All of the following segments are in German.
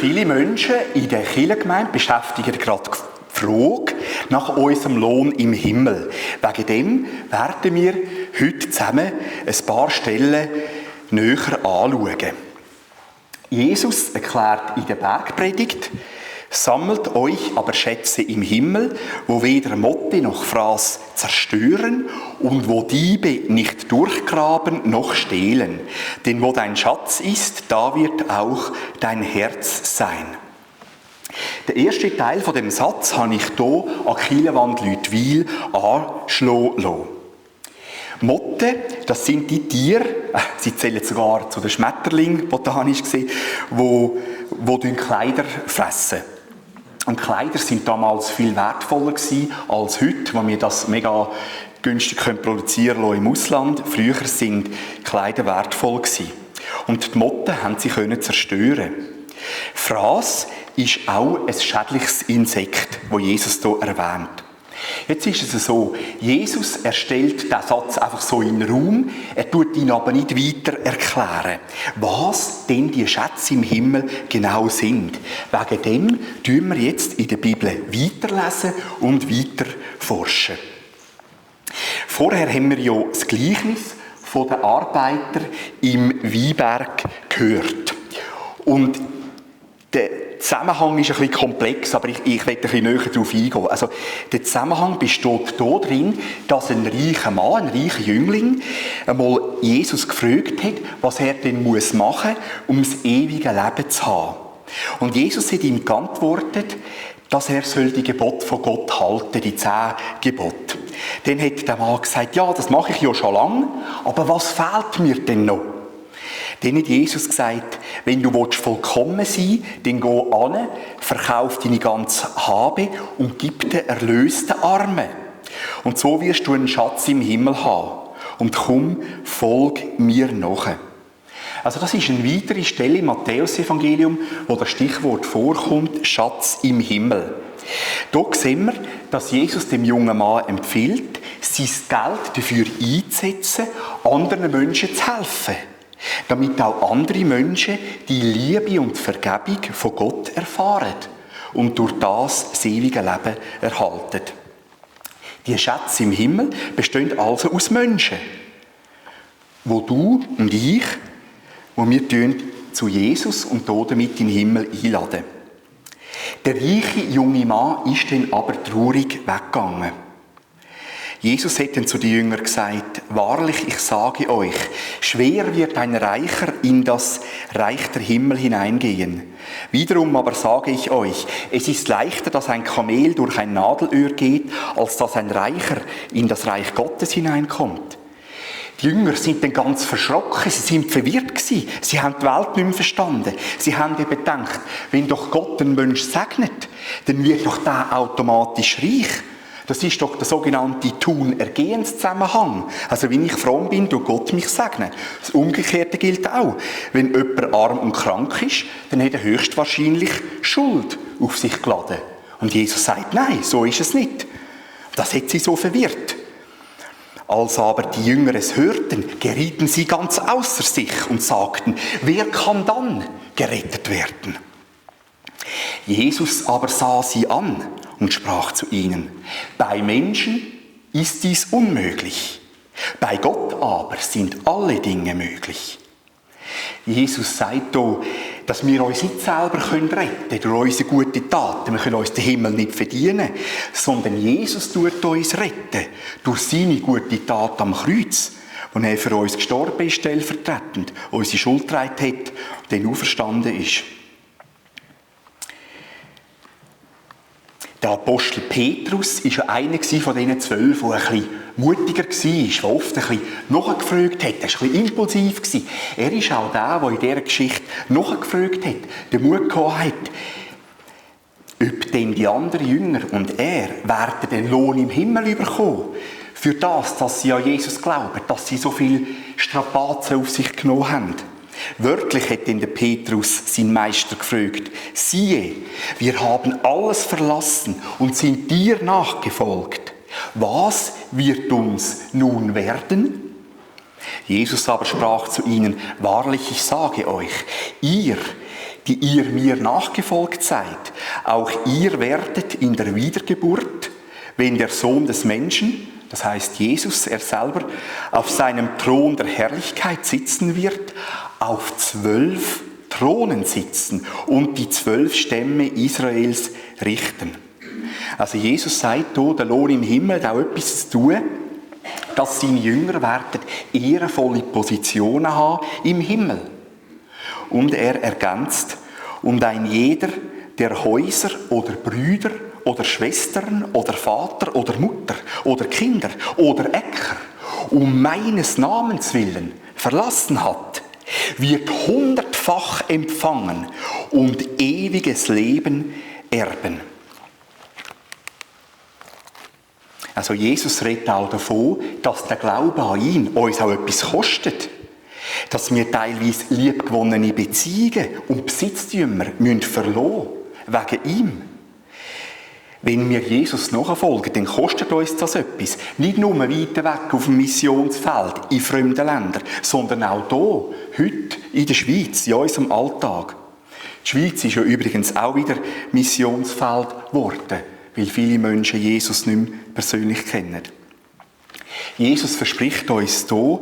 Viele Menschen in der Kirchengemeinde beschäftigen gerade die Frage nach unserem Lohn im Himmel. Wegen dem werden wir heute zusammen ein paar Stellen näher anschauen. Jesus erklärt in der Bergpredigt: Sammelt euch aber Schätze im Himmel, wo weder Motte noch Fraß zerstören und wo Diebe nicht durchgraben noch stehlen. Denn wo dein Schatz ist, da wird auch dein Herz sein. Der erste Teil von dem Satz habe ich hier an Kirchenwand Lüttwil anschlagen lassen. Motten, das sind die Tiere, sie zählen sogar zu den Schmetterlingen, botanisch gesehen, die Kleider fressen. Und Kleider sind damals viel wertvoller gewesen als heute, wo wir das mega günstig produzieren können im Ausland. Früher sind Kleider wertvoll gewesen. Und die Motten haben sie zerstören. Fraß ist auch ein schädliches Insekt, das Jesus hier erwähnt. Jetzt ist es so, Jesus erstellt diesen Satz einfach so in den Raum, er tut ihn aber nicht weiter erklären, was denn die Schätze im Himmel genau sind. Wegen dem tun wir jetzt in der Bibel weiterlesen und weiter forschen. Vorher haben wir ja das Gleichnis von den Arbeitern im Weinberg gehört. Und der Zusammenhang ist ein bisschen komplex, aber ich werde ein bisschen näher darauf eingehen. Also, der Zusammenhang besteht darin, dass ein reicher Mann, ein reicher Jüngling, einmal Jesus gefragt hat, was er denn machen muss, um das ewige Leben zu haben. Und Jesus hat ihm geantwortet, dass er die Gebote von Gott halten, die 10 Gebote. Dann hat der Mann gesagt, ja, das mache ich ja schon lange, aber was fehlt mir denn noch? Dann hat Jesus gesagt, wenn du vollkommen sein willst, dann geh an, verkauf deine ganze Habe und gib den erlösten Armen. Und so wirst du einen Schatz im Himmel haben. Und komm, folg mir nach. Also das ist eine weitere Stelle im Matthäus-Evangelium, wo das Stichwort vorkommt, Schatz im Himmel. Hier sehen wir, dass Jesus dem jungen Mann empfiehlt, sein Geld dafür einzusetzen, anderen Menschen zu helfen, damit auch andere Menschen die Liebe und die Vergebung von Gott erfahren und durch das ewige Leben erhalten. Die Schätze im Himmel bestehen also aus Menschen, wo du und ich, wo wir zu Jesus und damit in den Himmel einladen. Der reiche junge Mann ist dann aber traurig weggegangen. Jesus hat dann zu den Jüngern gesagt, wahrlich, ich sage euch, schwer wird ein Reicher in das Reich der Himmel hineingehen. Wiederum aber sage ich euch, es ist leichter, dass ein Kamel durch ein Nadelöhr geht, als dass ein Reicher in das Reich Gottes hineinkommt. Die Jünger sind dann ganz verschrocken, sie sind verwirrt gewesen, sie haben die Welt nicht mehr verstanden. Sie haben eben gedacht, wenn doch Gott einen Menschen segnet, dann wird doch der automatisch reich. Das ist doch der sogenannte Tun-Ergehens-Zusammenhang. Also wenn ich fromm bin, tut Gott mich segnen. Das Umgekehrte gilt auch. Wenn jemand arm und krank ist, dann hat er höchstwahrscheinlich Schuld auf sich geladen. Und Jesus sagt, nein, so ist es nicht. Das hat sie so verwirrt. Als aber die Jünger es hörten, gerieten sie ganz außer sich und sagten, wer kann dann gerettet werden? Jesus aber sah sie an und sprach zu ihnen, bei Menschen ist dies unmöglich, bei Gott aber sind alle Dinge möglich. Jesus sagt hier, dass wir uns nicht selber retten können durch unsere guten Taten. Wir können uns den Himmel nicht verdienen, sondern Jesus tut uns retten durch seine gute Tat am Kreuz, wo er für uns gestorben ist, stellvertretend, unsere Schuld getragen hat und dann auferstanden ist. Der Apostel Petrus war ja einer von diesen 12, der ein bisschen mutiger war, der oft ein bisschen nachgefragt hat. Er war ein bisschen impulsiv. Er ist auch der in dieser Geschichte nachgefragt hat, den Mut gehabt hat, ob denn die anderen Jünger und er werden den Lohn im Himmel bekommen. Für das, dass sie an Jesus glauben, dass sie so viel Strapazen auf sich genommen haben. Wörtlich hat denn der Petrus seinen Meister gefragt, siehe, wir haben alles verlassen und sind dir nachgefolgt. Was wird uns nun werden? Jesus aber sprach zu ihnen, wahrlich, ich sage euch, ihr, die ihr mir nachgefolgt seid, auch ihr werdet in der Wiedergeburt, wenn der Sohn des Menschen, das heißt Jesus, er selber, auf seinem Thron der Herrlichkeit sitzen wird, auf 12 Thronen sitzen und die 12 Stämme Israels richten. Also Jesus sagt hier, der Lohn im Himmel hat auch etwas zu tun, dass seine Jünger werden ehrenvolle Positionen haben im Himmel. Und er ergänzt, und ein jeder, der Häuser oder Brüder oder Schwestern oder Vater oder Mutter oder Kinder oder Äcker um meines Namens willen verlassen hat, wird 100-fach empfangen und ewiges Leben erben. Also Jesus redet auch davon, dass der Glaube an ihn uns auch etwas kostet. Dass wir teilweise liebgewonnene Beziehungen und Besitztümer verlassen müssen, wegen ihm. Wenn wir Jesus nachfolgen, dann kostet uns das etwas. Nicht nur weit weg auf dem Missionsfeld in fremden Ländern, sondern auch hier, heute in der Schweiz, in unserem Alltag. Die Schweiz ist ja übrigens auch wieder Missionsfeld geworden, weil viele Menschen Jesus nicht mehr persönlich kennen. Jesus verspricht uns hier,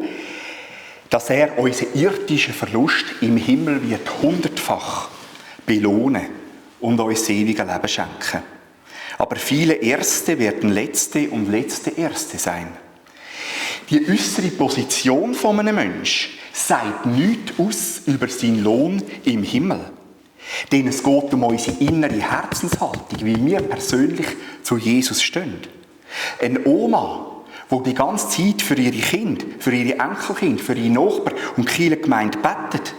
dass er unseren irdischen Verlust im Himmel wird 100-fach belohnen und uns das ewige Leben schenken. Aber viele Erste werden Letzte und Letzte Erste sein. Die äußere Position von einem Menschen sagt nichts aus über seinen Lohn im Himmel. Denn es geht um unsere innere Herzenshaltung, wie wir persönlich zu Jesus stehen. Eine Oma, die die ganze Zeit für ihre Kinder, für ihre Enkelkinder, für ihre Nachbarn und die Kirchengemeinde betet,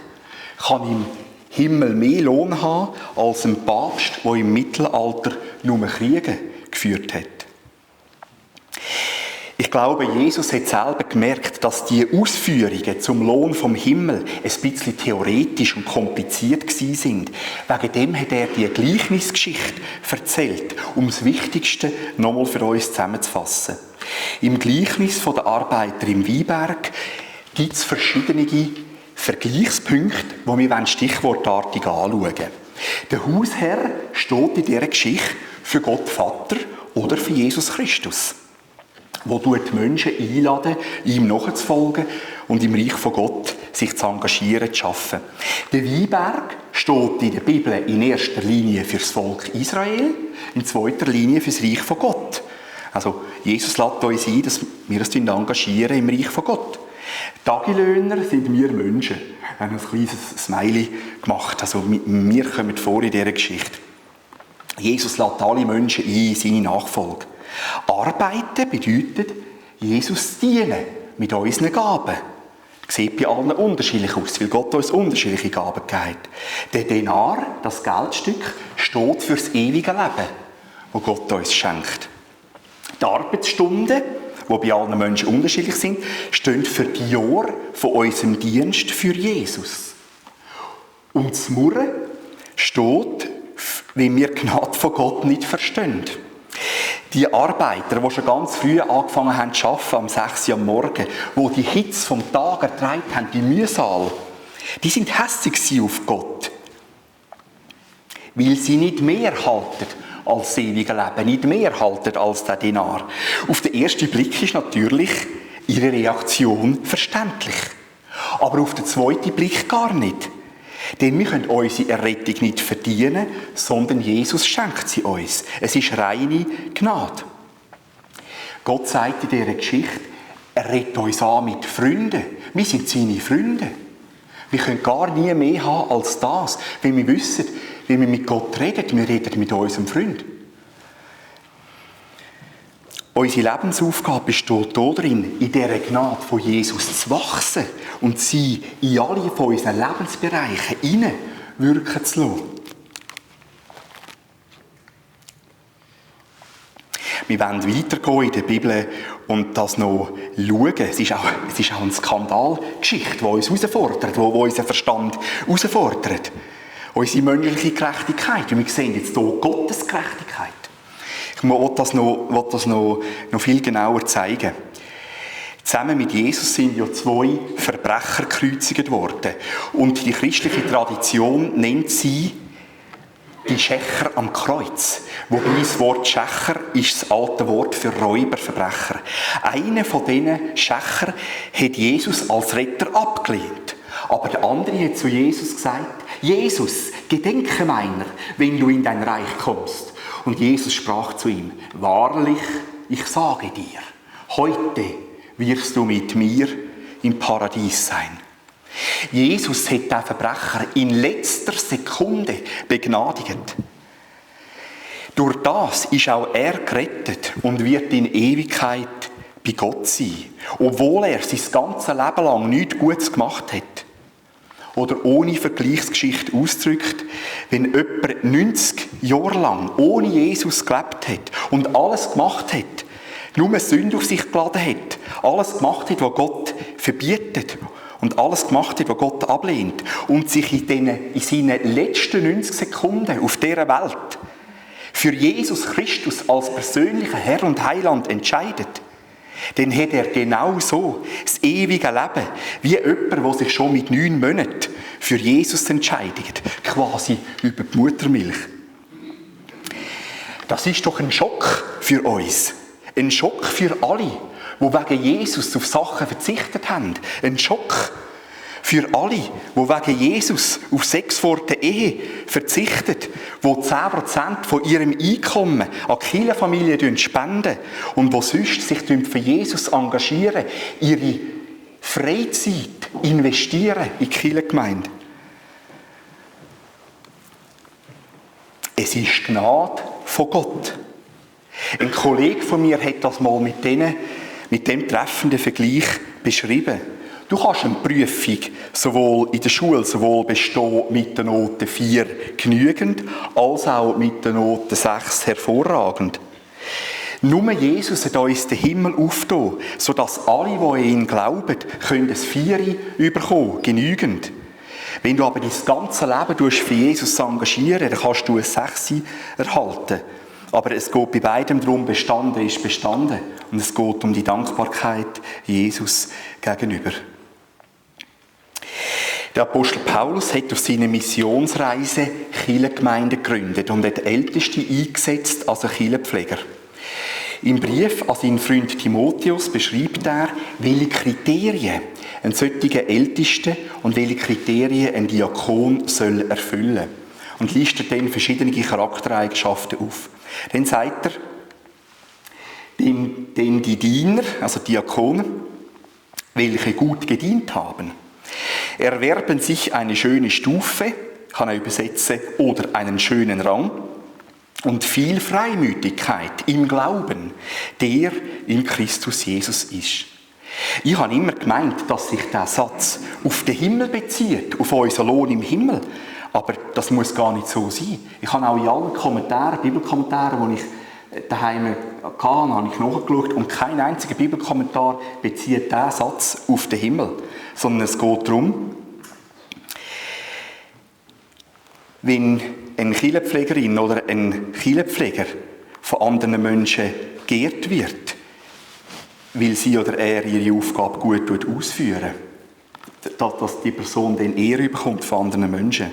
kann im Himmel mehr Lohn haben als ein Papst, der im Mittelalter nur Kriege geführt hat. Ich glaube, Jesus hat selber gemerkt, dass die Ausführungen zum Lohn vom Himmel ein bisschen theoretisch und kompliziert gewesen sind. Wegen dem hat er die Gleichnisgeschichte erzählt, um das Wichtigste nochmal für uns zusammenzufassen. Im Gleichnis von den Arbeitern im Weinberg gibt es verschiedene Vergleichspunkte, die wir stichwortartig anschauen. Der Hausherr steht in dieser Geschichte für Gott Vater oder für Jesus Christus, wo die Menschen einladen, ihm nachzufolgen und im Reich von Gott sich zu engagieren, zu arbeiten. Der Weinberg steht in der Bibel in erster Linie für das Volk Israel, in zweiter Linie für das Reich von Gott. Also Jesus lädt uns ein, dass wir uns engagieren im Reich von Gott. Tagelöhner sind wir Menschen. Wir haben ein kleines Smiley gemacht. Also wir kommen vor in dieser Geschichte. Jesus lädt alle Menschen ein in seine Nachfolge. Arbeiten bedeutet, Jesus dienen mit unseren Gaben. Das sieht bei allen unterschiedlich aus, weil Gott uns unterschiedliche Gaben gegeben hat. Der Denar, das Geldstück, steht für das ewige Leben, das Gott uns schenkt. Die Arbeitsstunden, die bei allen Menschen unterschiedlich sind, stehen für die Jahre von unserem Dienst für Jesus. Und das Murren steht, wenn wir die Gnade von Gott nicht verstehen. Die Arbeiter, die schon ganz früh angefangen haben zu arbeiten, am 6 Uhr am Morgen, die die Hitze vom Tag ertragen haben, die Mühsal, die sind hässig auf Gott. Weil sie nicht mehr halten als das ewige Leben, nicht mehr halten als der Denar. Auf den ersten Blick ist natürlich ihre Reaktion verständlich. Aber auf den zweiten Blick gar nicht. Denn wir können unsere Errettung nicht verdienen, sondern Jesus schenkt sie uns. Es ist reine Gnade. Gott sagt in dieser Geschichte, er redet uns an mit Freunden. Wir sind seine Freunde. Wir können gar nie mehr haben als das, wenn wir wissen, wenn wir mit Gott reden, wir reden mit unserem Freund. Unsere Lebensaufgabe besteht darin, in dieser Gnade von Jesus zu wachsen und sie in alle von unseren Lebensbereichen hineinwirken zu lassen. Wir wollen weitergehen in der Bibel und das noch schauen. Es ist auch eine Skandalgeschichte, die uns herausfordert, die unseren Verstand herausfordert. Unsere menschliche Gerechtigkeit. Und wir sehen jetzt hier Gottes Gerechtigkeit. Ich will das noch viel genauer zeigen. Zusammen mit Jesus sind ja 2 Verbrecher gekreuzigt worden. Und die christliche Tradition nennt sie die Schächer am Kreuz. Wobei das Wort Schächer ist das alte Wort für Räuber, Verbrecher. Einer von diesen Schächer hat Jesus als Retter abgelehnt. Aber der andere hat zu Jesus gesagt, Jesus, gedenke meiner, wenn du in dein Reich kommst. Und Jesus sprach zu ihm, wahrlich, ich sage dir, heute wirst du mit mir im Paradies sein. Jesus hat den Verbrecher in letzter Sekunde begnadigt. Durch das ist auch er gerettet und wird in Ewigkeit bei Gott sein, obwohl er sein ganzes Leben lang nichts Gutes gemacht hat. Oder ohne Vergleichsgeschichte ausdrückt, wenn jemand 90 Jahre lang ohne Jesus gelebt hat und alles gemacht hat, nur Sünde auf sich geladen hat, alles gemacht hat, was Gott verbietet und alles gemacht hat, was Gott ablehnt und sich in seinen letzten 90 Sekunden auf dieser Welt für Jesus Christus als persönlicher Herr und Heiland entscheidet, dann hat er genau so das ewige Leben, wie jemand, der sich schon mit 9 Monaten für Jesus entscheidet, quasi über die Muttermilch. Das ist doch ein Schock für uns. Ein Schock für alle, die wegen Jesus auf Sachen verzichtet haben. Ein Schock für alle, die wegen Jesus auf Sex vor der Ehe verzichten, die 10% von ihrem Einkommen an die Kirchenfamilie spenden und die sonst sich für Jesus engagieren, ihre Freizeit investieren in die Kirchengemeinde. Es ist Gnade von Gott. Ein Kollege von mir hat das mal mit dem treffenden Vergleich beschrieben. Du kannst eine Prüfung sowohl in der Schule bestehen mit der Note 4 genügend, als auch mit der Note 6 hervorragend. Nur Jesus hat uns den Himmel aufgetan, sodass alle, die an ihn glauben, können ein 4 bekommen, genügend. Wenn du aber dein ganze Leben für Jesus engagieren, dann kannst du ein 6 erhalten. Aber es geht bei beidem darum, bestanden ist bestanden. Und es geht um die Dankbarkeit Jesus gegenüber. Der Apostel Paulus hat auf seiner Missionsreise Kirchengemeinden gegründet und hat Älteste eingesetzt als Kirchenpfleger. Im Brief an seinen Freund Timotheus beschreibt er, welche Kriterien ein solcher Ältester und welche Kriterien ein Diakon soll erfüllen. Und listet dann verschiedene Charaktereigenschaften auf. Dann sagt er, denn die Diener, also Diakonen, welche gut gedient haben, erwerben sich eine schöne Stufe, kann er übersetzen, oder einen schönen Rang und viel Freimütigkeit im Glauben, der in Christus Jesus ist. Ich habe immer gemeint, dass sich dieser Satz auf den Himmel bezieht, auf unseren Lohn im Himmel. Aber das muss gar nicht so sein. Ich habe auch in allen Kommentaren, Bibelkommentaren, die ich daheim hatte, habe ich nachgeschaut und kein einziger Bibelkommentar bezieht diesen Satz auf den Himmel. Sondern es geht darum, wenn eine Kirchenpflegerin oder ein Kirchenpfleger von anderen Menschen geehrt wird, weil sie oder er ihre Aufgabe gut ausführen, dass die Person dann Ehre bekommt von anderen Menschen.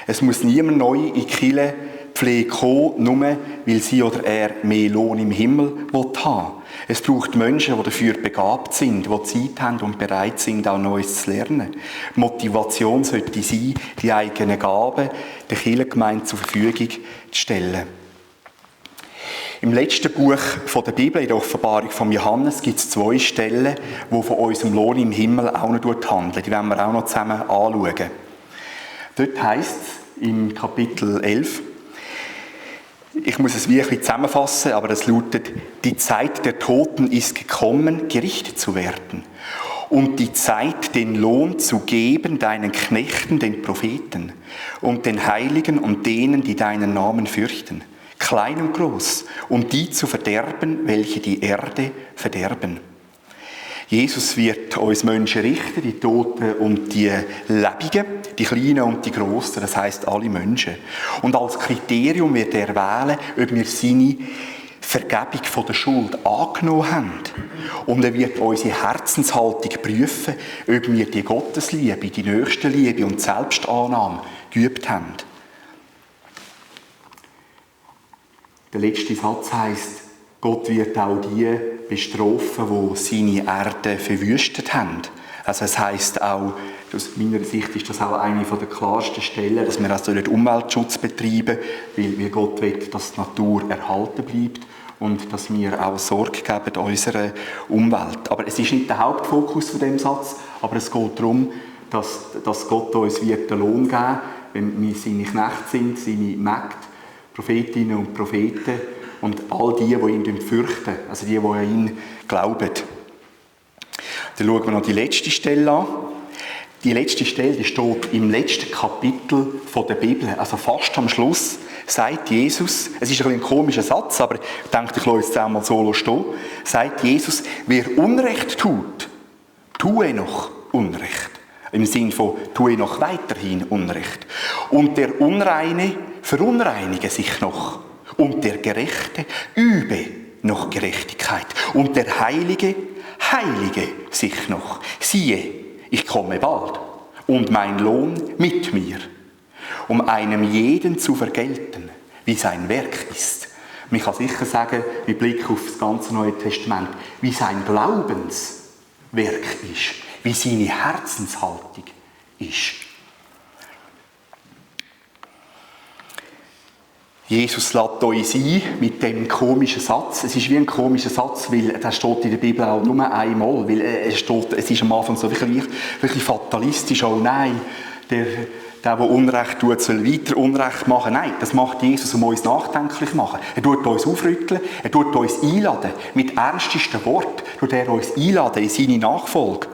Es muss niemand neu in die Kirchenpflege kommen, nur weil sie oder er mehr Lohn im Himmel haben will. Es braucht Menschen, die dafür begabt sind, die Zeit haben und bereit sind, auch Neues zu lernen. Die Motivation sollte sein, die eigenen Gaben der Kirchengemeinde zur Verfügung zu stellen. Im letzten Buch der Bibel, in der Offenbarung von Johannes, gibt es 2 Stellen, die von unserem Lohn im Himmel auch noch handeln. Die werden wir auch noch zusammen anschauen. Dort heisst es im Kapitel 11, ich muss es wirklich zusammenfassen, aber es lautet, die Zeit der Toten ist gekommen, gerichtet zu werden. Und die Zeit, den Lohn zu geben deinen Knechten, den Propheten, und den Heiligen und denen, die deinen Namen fürchten, klein und groß, und die zu verderben, welche die Erde verderben. Jesus wird uns Menschen richten, die Toten und die Lebenden, die Kleinen und die Grossen, das heisst alle Menschen. Und als Kriterium wird er wählen, ob wir seine Vergebung von der Schuld angenommen haben. Und er wird unsere Herzenshaltung prüfen, ob wir die Gottesliebe, die Nächstenliebe und die Selbstannahme geübt haben. Der letzte Satz heisst, Gott wird auch die bestrafen, die seine Erde verwüstet haben. Also es heisst auch, aus meiner Sicht ist das auch eine der klarsten Stellen, dass wir also nicht Umweltschutz betreiben, weil Gott will, dass die Natur erhalten bleibt und dass wir auch Sorge geben unserer Umwelt. Aber es ist nicht der Hauptfokus von dem Satz, aber es geht darum, dass Gott uns wird den Lohn geben, wenn wir seine Knechte sind, seine Mägde, Prophetinnen und Propheten und all die ihn fürchten, also die an ihn glauben. Dann schauen wir noch die letzte Stelle an. Die letzte Stelle die steht im letzten Kapitel der Bibel, also fast am Schluss, sagt Jesus, es ist ein komischer Satz, aber ich denke, ich lasse es einmal so stehen, sagt Jesus, wer Unrecht tut, tue noch Unrecht. Im Sinne von, tue noch weiterhin Unrecht. Und der Unreine verunreinige sich noch. Und der Gerechte übe noch Gerechtigkeit. Und der Heilige heilige sich noch. Siehe, ich komme bald. Und mein Lohn mit mir. Um einem jeden zu vergelten, wie sein Werk ist. Man kann sicher sagen, mit Blick auf das ganze Neue Testament, wie sein Glaubenswerk ist. Wie seine Herzenshaltung ist. Jesus lädt uns ein mit dem komischen Satz. Es ist wie ein komischer Satz, weil das steht in der Bibel auch nur einmal. Weil es ist am Anfang so wirklich fatalistisch. Oh nein, der Unrecht tut, soll weiter Unrecht machen. Nein, das macht Jesus, um uns nachdenklich zu machen. Er tut uns aufrütteln, er tut uns einladen. Mit ernstesten Worten tut er uns einladen in seine Nachfolge.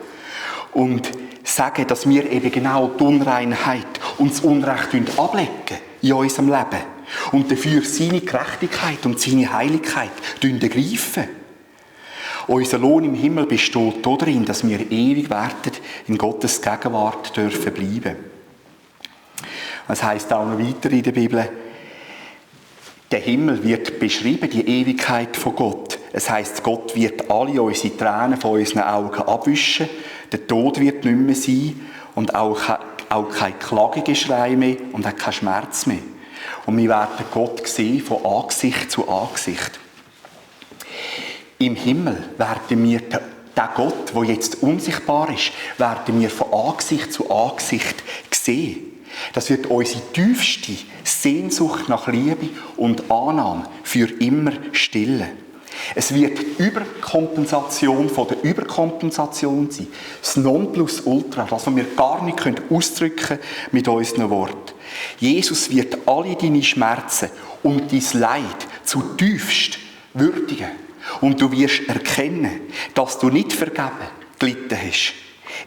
Und sagen, dass wir eben genau die Unreinheit und das Unrecht ablegen in unserem Leben. Und dafür seine Gerechtigkeit und seine Heiligkeit ergreifen. Unser Lohn im Himmel besteht darin, dass wir ewig werden in Gottes Gegenwart dürfen bleiben. Das heisst auch noch weiter in der Bibel, der Himmel wird beschrieben, die Ewigkeit von Gott. Es heisst, Gott wird alle unsere Tränen von unseren Augen abwischen, der Tod wird nicht mehr sein und auch kein Klagegeschrei mehr und auch kein Schmerz mehr. Und wir werden Gott sehen von Angesicht zu Angesicht. Im Himmel werden wir den Gott, der jetzt unsichtbar ist, werden wir von Angesicht zu Angesicht sehen. Das wird unsere tiefste Sehnsucht nach Liebe und Annahme für immer stillen. Es wird die Überkompensation von der Überkompensation sein. Das Nonplusultra, das wir gar nicht ausdrücken können mit unseren Worten. Jesus wird alle deine Schmerzen und dein Leid zutiefst würdigen. Und du wirst erkennen, dass du nicht vergeben gelitten hast.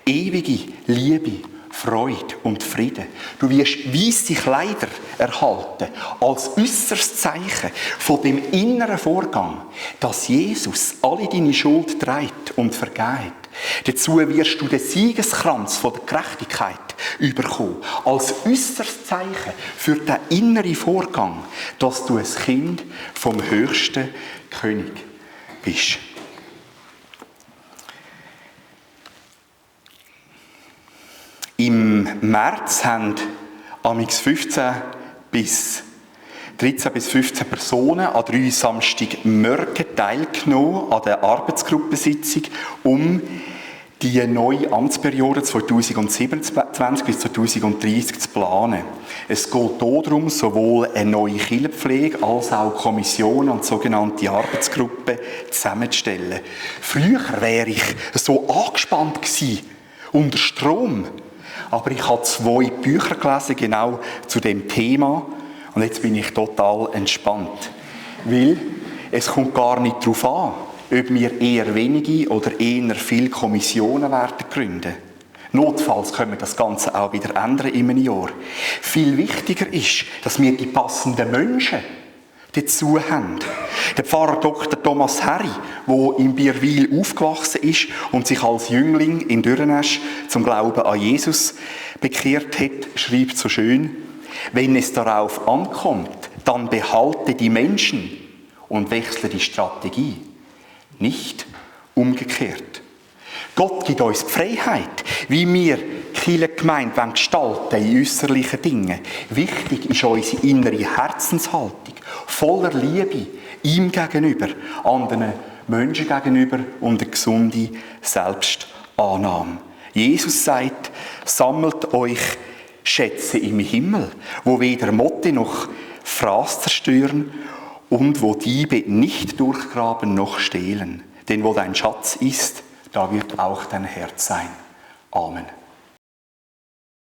Ewige Liebe, Freude und Frieden. Du wirst weisse Kleider erhalten, als äußerstes Zeichen von dem inneren Vorgang, dass Jesus alle deine Schuld trägt und vergibt. Dazu wirst du den Siegeskranz von der Gerechtigkeit überkommen, als äußerstes Zeichen für den inneren Vorgang, dass du ein Kind vom höchsten König bist. Im März haben amigs 13 bis 15 Personen an 3 Samstagmorgen teilgenommen an der Arbeitsgruppensitzung, um die neue Amtsperiode 2027 bis 2030 zu planen. Es geht darum, sowohl eine neue Kirchenpflege als auch Kommissionen und sogenannte Arbeitsgruppen zusammenzustellen. Früher wäre ich so angespannt gewesen, unter Strom. Aber ich habe 2 Bücher gelesen, genau zu dem Thema. Und jetzt bin ich total entspannt. Weil es kommt gar nicht darauf an, ob wir eher wenige oder eher viele Kommissionen werden gründen. Notfalls können wir das Ganze auch wieder ändern in einem Jahr. Viel wichtiger ist, dass wir die passenden Menschen dazu haben. Der Pfarrer Dr. Thomas Herri, der in Bierwil aufgewachsen ist und sich als Jüngling in Dürrenesch zum Glauben an Jesus bekehrt hat, schreibt so schön: Wenn es darauf ankommt, dann behalte die Menschen und wechsle die Strategie. Nicht umgekehrt. Gott gibt uns die Freiheit, wie wir Kirchengemeinde gestalten in äußerlichen Dingen. Wichtig ist unsere innere Herzenshaltung, voller Liebe, ihm gegenüber, anderen Menschen gegenüber und eine gesunde Selbstannahme. Jesus sagt, sammelt euch Schätze im Himmel, wo weder Motte noch Fraß zerstören und wo Diebe nicht durchgraben noch stehlen. Denn wo dein Schatz ist, da wird auch dein Herz sein. Amen.